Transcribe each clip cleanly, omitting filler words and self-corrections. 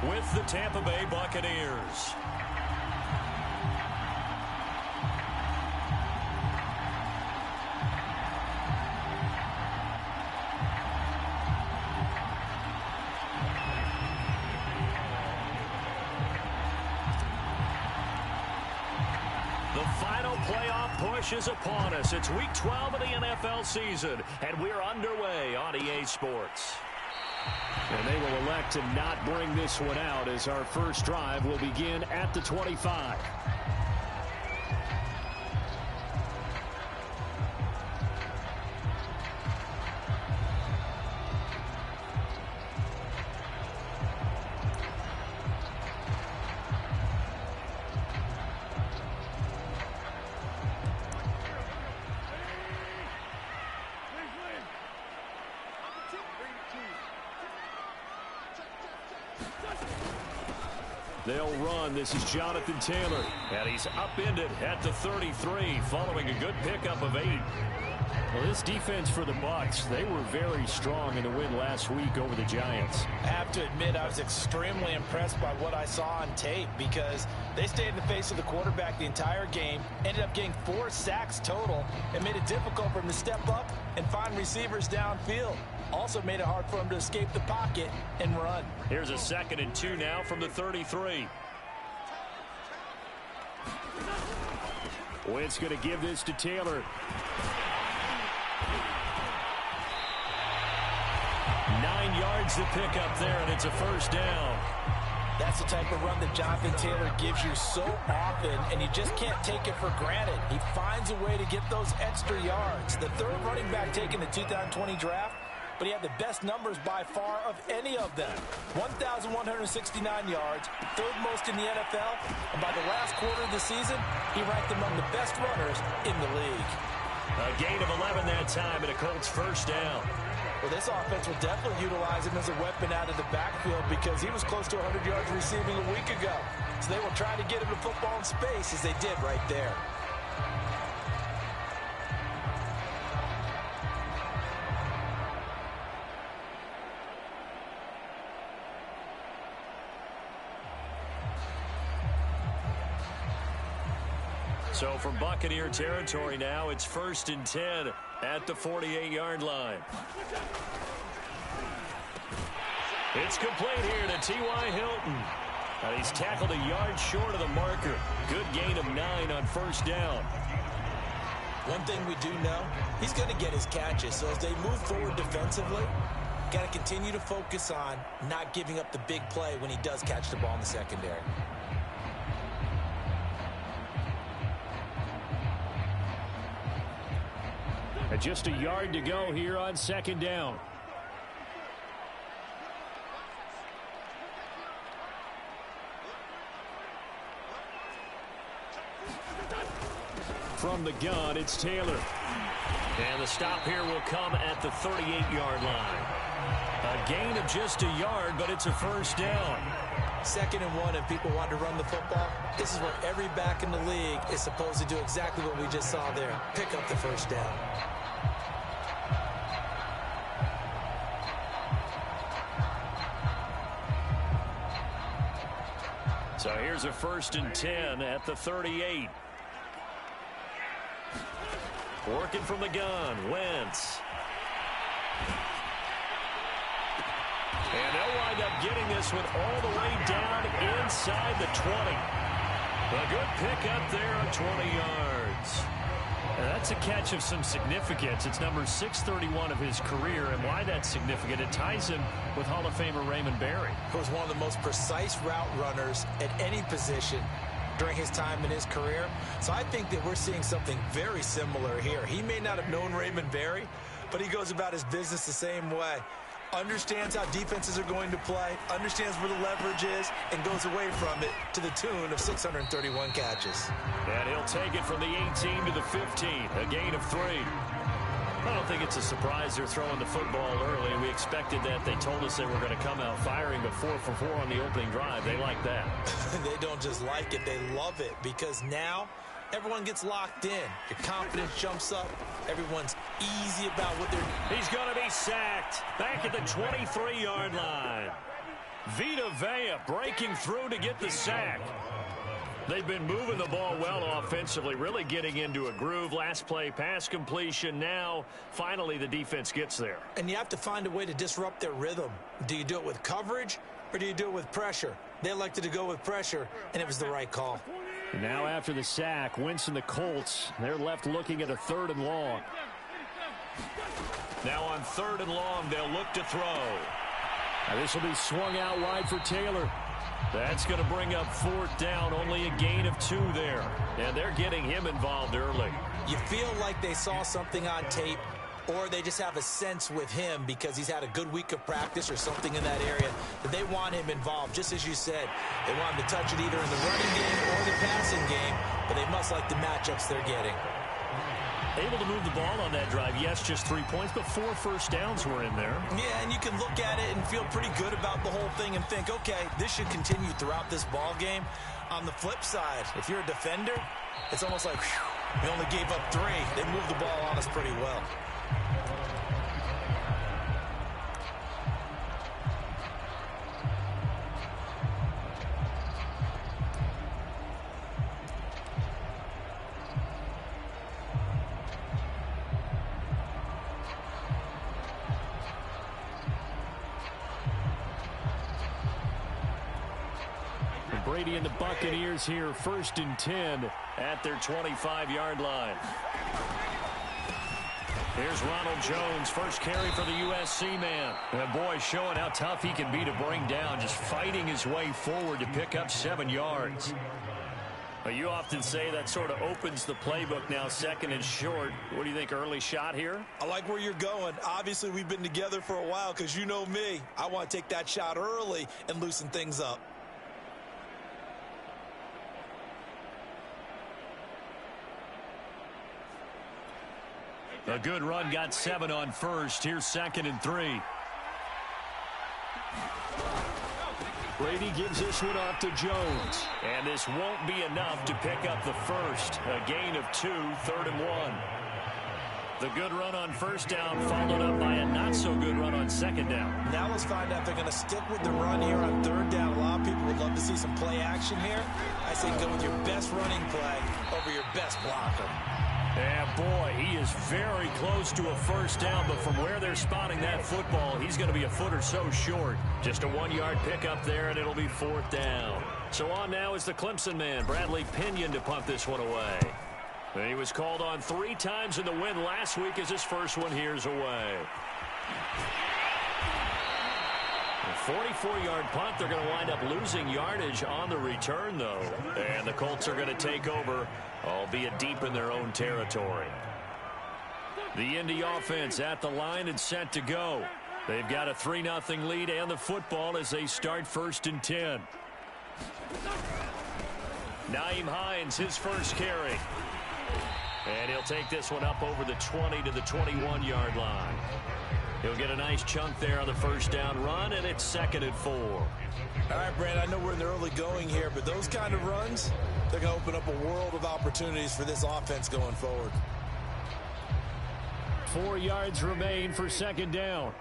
with the Tampa Bay Buccaneers. Push is upon us. It's week 12 of the NFL season, and we're underway on EA Sports. And they will elect to not bring this one out as our first drive will begin at the 25. They'll run. This is Jonathan Taylor. And he's upended at the 33 following a good pickup of 8. Well, this defense for the Bucs, they were very strong in the win last week over the Giants. I have to admit, I was extremely impressed by what I saw on tape because they stayed in the face of the quarterback the entire game, ended up getting 4 sacks total, and made it difficult for him to step up and find receivers downfield. Also made it hard for him to escape the pocket and run. Here's a 2nd and 2 now from the 33. Wentz going to give this to Taylor. 9 yards to pick up there, and it's a first down. That's the type of run that Jonathan Taylor gives you so often, and you just can't take it for granted. He finds a way to get those extra yards. The 3rd running back taken in the 2020 draft, but he had the best numbers by far of any of them. 1,169 yards, 3rd most in the NFL, and by the last quarter of the season, he ranked among the best runners in the league. A gain of 11 that time, and a Colts first down. Well, this offense will definitely utilize him as a weapon out of the backfield because he was close to 100 yards receiving a week ago. So they will try to get him the football in space as they did right there. So from Buccaneer territory now, it's 1st and 10 at the 48-yard line. It's complete here to T.Y. Hilton. And he's tackled a yard short of the marker. Good gain of 9 on first down. One thing we do know, he's going to get his catches. So as they move forward defensively, got to continue to focus on not giving up the big play when he does catch the ball in the secondary. And just a yard to go here on 2nd down. From the gun, it's Taylor. And the stop here will come at the 38-yard line. A gain of just a yard, but it's a first down. 2nd and 1, and people want to run the football. This is what every back in the league is supposed to do, exactly what we just saw there. Pick up the first down. So here's a 1st and 10 at the 38. Working from the gun, Wentz. And they'll wind up getting this one all the way down inside the 20. A good pick up there on 20 yards. Now that's a catch of some significance. It's number 631 of his career, and why that's significant, it ties him with Hall of Famer Raymond Berry. He was one of the most precise route runners at any position during his time in his career. So I think that we're seeing something very similar here. He may not have known Raymond Berry, but he goes about his business the same way. Understands how defenses are going to play, understands where the leverage is, and goes away from it to the tune of 631 catches. And he'll take it from the 18 to the 15, a gain of 3. I don't think it's a surprise they're throwing the football early. We expected that. They told us they were going to come out firing, but 4 for 4 on the opening drive. They like that. They don't just like it, they love it, because now everyone gets locked in. Your confidence jumps up. Everyone's easy about what they're doing. He's going to be sacked back at the 23-yard line. Vita Vea breaking through to get the sack. They've been moving the ball well offensively, really getting into a groove. Last play, pass completion. Now, finally, the defense gets there. And you have to find a way to disrupt their rhythm. Do you do it with coverage or do you do it with pressure? They elected to go with pressure, and it was the right call. Now after the sack, Wentz and the Colts, they're left looking at a 3rd and long. Now on 3rd and long, they'll look to throw. Now this will be swung out wide for Taylor. That's going to bring up 4th down, only a gain of 2 there. And they're getting him involved early. You feel like they saw something on tape, or they just have a sense with him because he's had a good week of practice or something in that area that they want him involved. Just as you said, they want him to touch it either in the running game or the passing game, but they must like the matchups they're getting. Able to move the ball on that drive. Yes, just 3 points, but 4 first downs were in there. Yeah, and you can look at it and feel pretty good about the whole thing and think, okay, this should continue throughout this ball game. On the flip side, if you're a defender, it's almost like, whew, we only gave up 3. They moved the ball on us pretty well. Brady and the Buccaneers here, 1st and 10 at their 25-yard line. Here's Ronald Jones, first carry for the USC man. And boy, showing how tough he can be to bring down, just fighting his way forward to pick up 7 yards. You often say that sort of opens the playbook now, 2nd and short. What do you think, early shot here? I like where you're going. Obviously, we've been together for a while because you know me. I want to take that shot early and loosen things up. A good run, got 7 on first. Here's 2nd and 3. Brady gives this one off to Jones. And this won't be enough to pick up the first. A gain of 2, 3rd and 1. The good run on 1st down followed up by a not-so-good run on 2nd down. Now let's find out if they're going to stick with the run here on 3rd down. A lot of people would love to see some play action here. I say go with your best running play over your best blocker. Yeah, boy, he is very close to a 1st down, but from where they're spotting that football, he's going to be a foot or so short. Just a 1-yard pickup there, and it'll be 4th down. So on now is the Clemson man, Bradley Pinion, to punt this one away. And he was called on 3 times in the win last week as his first one here's away. A 44-yard punt. They're going to wind up losing yardage on the return, though. And the Colts are going to take over, albeit deep in their own territory. The Indy offense at the line and set to go. They've got a 3-0 lead and the football as they start 1st and 10. Nyheim Hines, his first carry. And he'll take this one up over the 20 to the 21-yard line. He'll get a nice chunk there on the 1st down run, and it's 2nd and 4. All right, Brad, I know we're in the early going here, but those kind of runs, they're going to open up a world of opportunities for this offense going forward. 4 yards remain for 2nd down.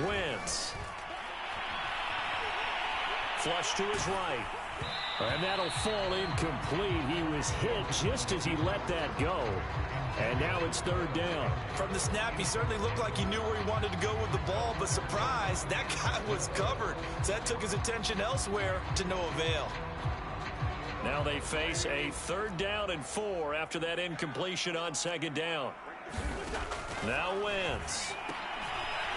Wentz. Flush to his right. And that'll fall incomplete. He was hit just as he let that go. And now it's 3rd down. From the snap, he certainly looked like he knew where he wanted to go with the ball, but surprise, that guy was covered. So that took his attention elsewhere to no avail. Now they face a 3rd down and 4 after that incompletion on 2nd down. Now Wentz.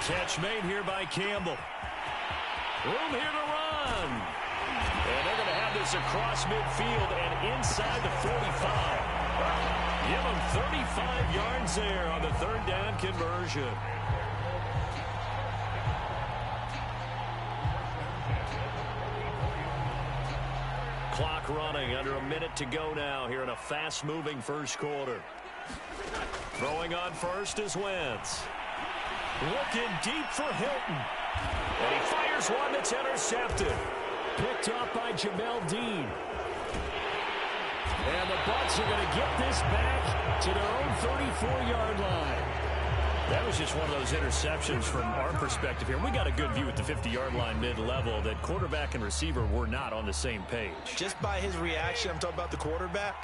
Catch made here by Campbell. Room here to run. And they're going to have this across midfield and inside the 45. Give them 35 yards there on the 3rd down conversion. Clock running, under a minute to go now here in a fast-moving first quarter. Throwing on first is Wentz. Looking deep for Hilton. And he fires one that's intercepted. Picked up by Jamel Dean. And the Bucs are going to get this back to their own 34-yard line. That was just one of those interceptions from our perspective here. We got a good view at the 50-yard line mid-level that quarterback and receiver were not on the same page. Just by his reaction, I'm talking about the quarterback,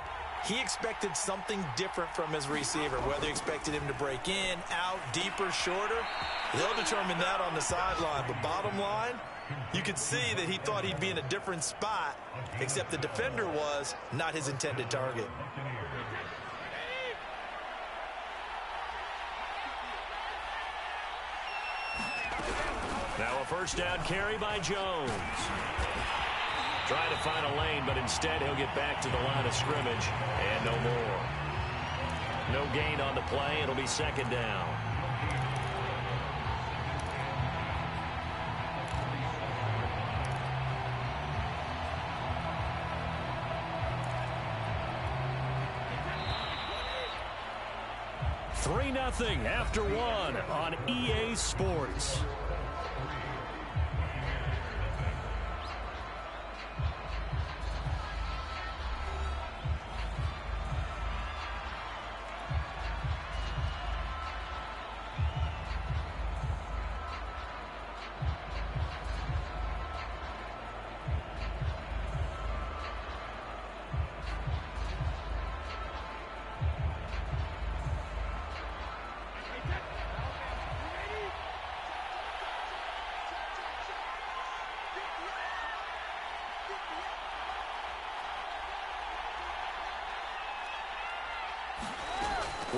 he expected something different from his receiver, whether he expected him to break in, out, deeper, shorter. They'll determine that on the sideline. But bottom line, you could see that he thought he'd be in a different spot, except the defender was not his intended target. Now a first down carry by Jones. Trying to find a lane, but instead he'll get back to the line of scrimmage, and no more. No gain on the play. It'll be second down. Nothing after one on EA Sports.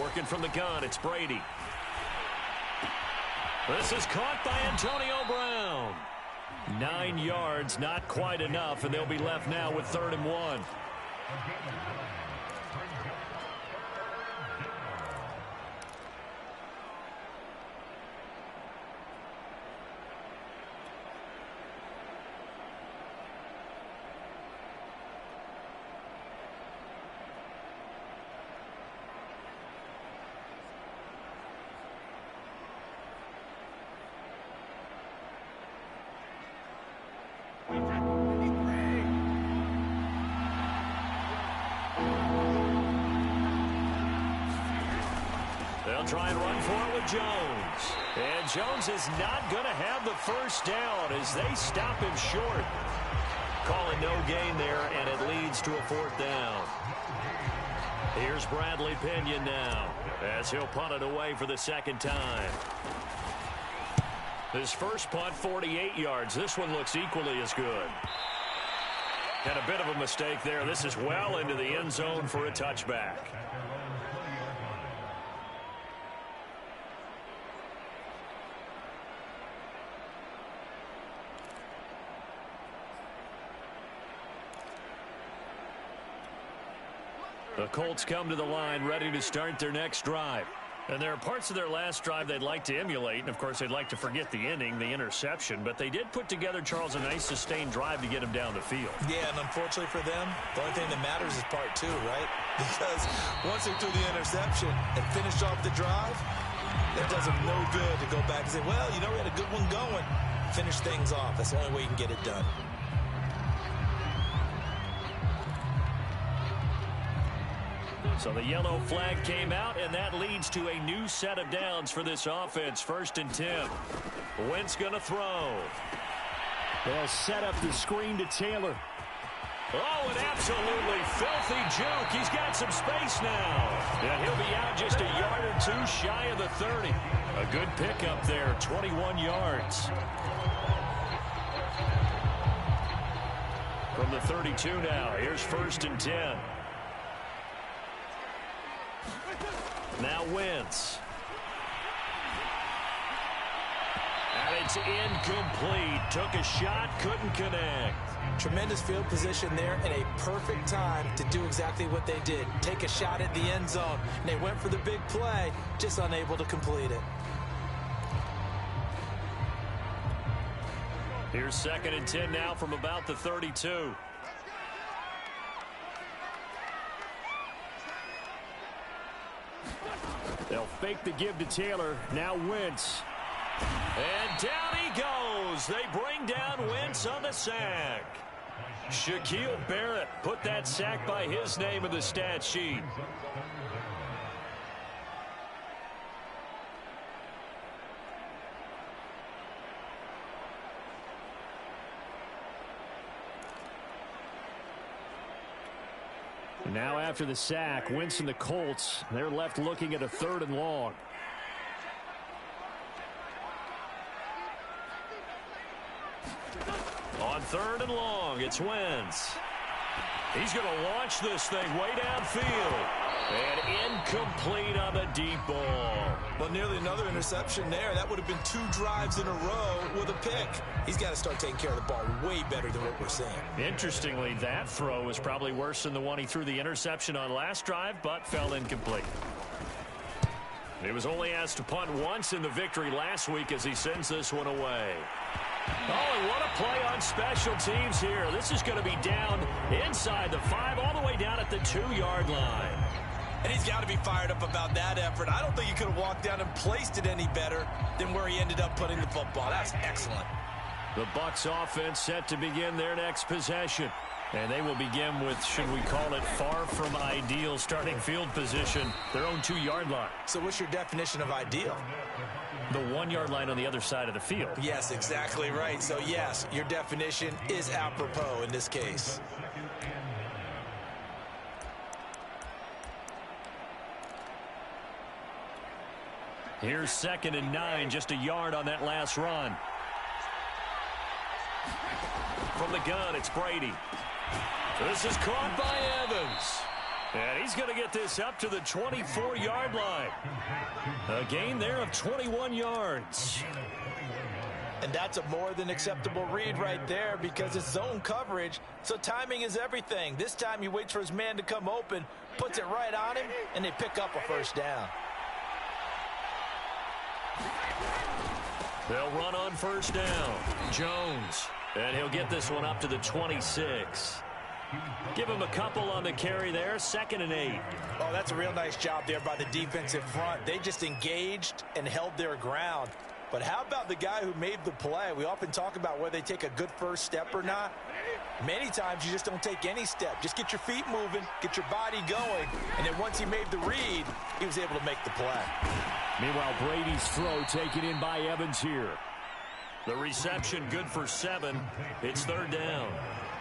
Working from the gun, it's Brady. This is caught by Antonio Brown. 9 yards, not quite enough, and they'll be left now with 3rd and 1. They'll try and run for it with Jones. And Jones is not going to have the first down as they stop him short. Calling no gain there, and it leads to a 4th down. Here's Bradley Pinion now as he'll punt it away for the 2nd time. His first punt, 48 yards. This one looks equally as good. And a bit of a mistake there. This is well into the end zone for a touchback. The Colts come to the line ready to start their next drive. And there are parts of their last drive they'd like to emulate. And, of course, they'd like to forget the inning, the interception. But they did put together, Charles, a nice sustained drive to get him down the field. Yeah, and unfortunately for them, the only thing that matters is part 2, right? Because once they threw the interception and finished off the drive, it does them no good to go back and say, well, you know, we had a good one going. Finish things off. That's the only way you can get it done. So the yellow flag came out, and that leads to a new set of downs for this offense. 1st and 10. Wentz going to throw. They'll set up the screen to Taylor. Oh, an absolutely filthy juke. He's got some space now. And he'll be out just a yard or 2 shy of the 30. A good pickup there, 21 yards. From the 32 now, here's 1st and 10. Now Wentz. And it's incomplete. Took a shot, couldn't connect. Tremendous field position there and a perfect time to do exactly what they did. Take a shot at the end zone. And they went for the big play, just unable to complete it. Here's 2nd and 10 now from about the 32. They'll fake the give to Taylor. Now Wentz. And down he goes. They bring down Wentz on the sack. Shaquille Barrett put that sack by his name in the stat sheet. Now after the sack, Wentz and the Colts, they're left looking at a 3rd and long. On 3rd and long, it's Wentz. He's going to launch this thing way downfield. And incomplete on the deep ball. Well, nearly another interception there. That would have been 2 drives in a row with a pick. He's got to start taking care of the ball way better than what we're seeing. Interestingly, that throw was probably worse than the one he threw the interception on last drive, but fell incomplete. He was only asked to punt once in the victory last week as he sends this one away. Oh, and what a play on special teams here. This is going to be down inside the 5, all the way down at the 2-yard line. And he's got to be fired up about that effort. I don't think he could have walked down and placed it any better than where he ended up putting the football. That's excellent. The Bucs offense set to begin their next possession. And they will begin with, should we call it, far from ideal starting field position, their own 2-yard line. So what's your definition of ideal? The 1-yard line on the other side of the field. Yes, exactly right. So, yes, your definition is apropos in this case. Here's 2nd and 9, just a yard on that last run. From the gun, it's Brady. This is caught by Evans. And he's going to get this up to the 24-yard line. A gain there of 21 yards. And that's a more than acceptable read right there because it's zone coverage, so timing is everything. This time he waits for his man to come open, puts it right on him, and they pick up a 1st down. They'll run on 1st down. Jones. And he'll get this one up to the 26. Give him a couple on the carry there. 2nd and 8. Oh, that's a real nice job there by the defensive front. They just engaged and held their ground. But how about the guy who made the play? We often talk about whether they take a good first step or not. Many times you just don't take any step. Just get your feet moving, get your body going, and then once he made the read, he was able to make the play. Meanwhile, Brady's throw taken in by Evans here. The reception good for 7. It's 3rd down.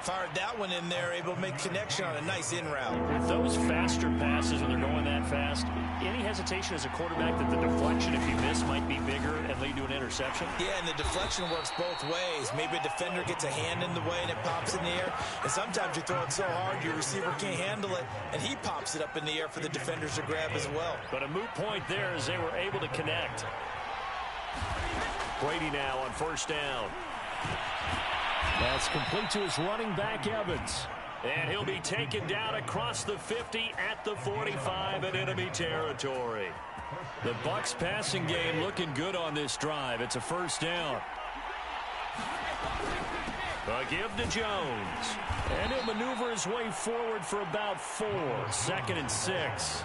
Fired that one in there, able to make connection on a nice in route. With those faster passes when they're going that fast, any hesitation as a quarterback that the deflection, if you miss, might be bigger and lead to an interception? Yeah, and the deflection works both ways. Maybe a defender gets a hand in the way and it pops in the air. And sometimes you throw it so hard your receiver can't handle it, and he pops it up in the air for the defenders to grab as well. But a moot point there as they were able to connect. Brady now on 1st down. That's complete to his running back, Evans. And he'll be taken down across the 50 at the 45 in enemy territory. The Bucs passing game looking good on this drive. It's a 1st down. A give to Jones. And he'll maneuver his way forward for about 4. 2nd and 6.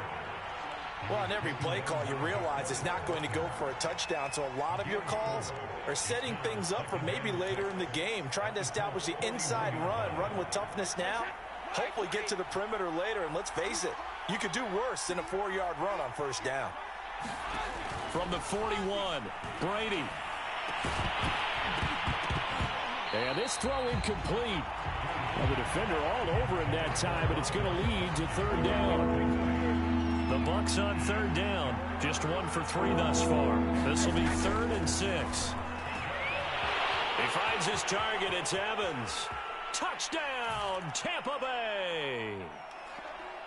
Well, on every play call, you realize it's not going to go for a touchdown, so a lot of your calls are setting things up for maybe later in the game, trying to establish the inside run with toughness now, hopefully get to the perimeter later, and let's face it, you could do worse than a 4-yard run on 1st down. From the 41, Brady. And this throw incomplete. Well, the defender all over him that time, but it's going to lead to 3rd down. The Bucs on 3rd down. Just 1 for 3 thus far. This will be 3rd and 6. He finds his target. It's Evans. Touchdown, Tampa Bay.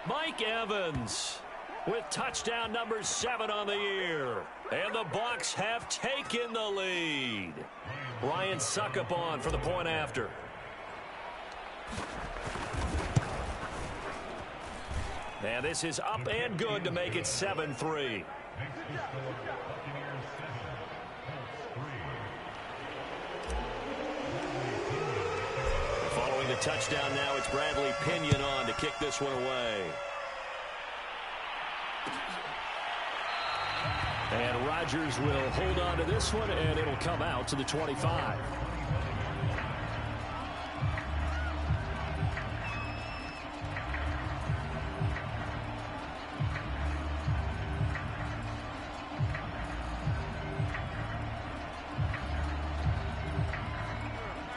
Mike Evans with touchdown number 7 on the year. And the Bucs have taken the lead. Ryan Suckup on for the point after. And this is up and good to make it 7-3. Following the touchdown now, it's Bradley Pinion on to kick this one away. And Rodgers will hold on to this one, and it'll come out to the 25.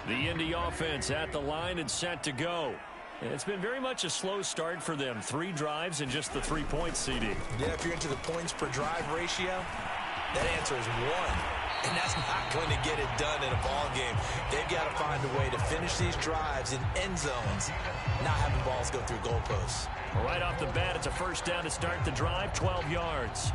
The Indy offense at the line and set to go. It's been very much a slow start for them. 3 drives and just the 3 points, CD. Yeah, if you're into the points per drive ratio, that answer is 1. And that's not going to get it done in a ball game. They've got to find a way to finish these drives in end zones, not having balls go through goalposts. Right off the bat, it's a first down to start the drive, 12 yards.